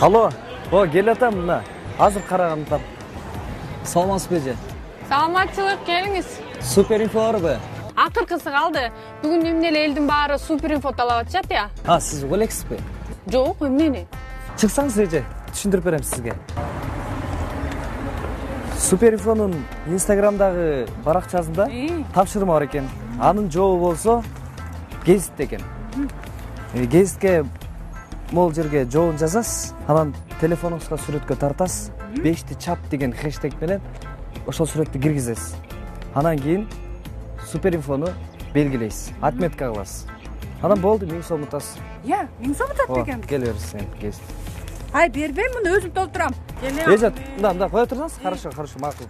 Алло, келатам мына. Азыр карагандам. Саламатсыз беже? Саламатчылык, келиңиз. Супер инфо барбы? Акыркысы калды. Бүгүн эмне эле элдин баары супер инфо талап атышат я. Сиз элексизби? Жок, эмнени? Чыксаңыз эже, түшүндүрүп берем сизге. Супер инфонун Инстаграмдагы баракчасында тапшырма бар экен. Анын жообу болсо гезит экен. Гезитке могул жерге жообун жазасыз, анан телефонуңузга сүрөткө тартасыз, 5ти чап деген хэштег менен ошол сүрөттү киргизесиз. Анан кийин супер инфону белгилейсиз, отметка кыласыз. Анан болду, 1000 сом утасыз. 1000 сом утат деген. Кел берсең, гезит. Ай, бербейм, муну өзүм толтурам. Эже, мында кое турсаңыз, хорошо, макул.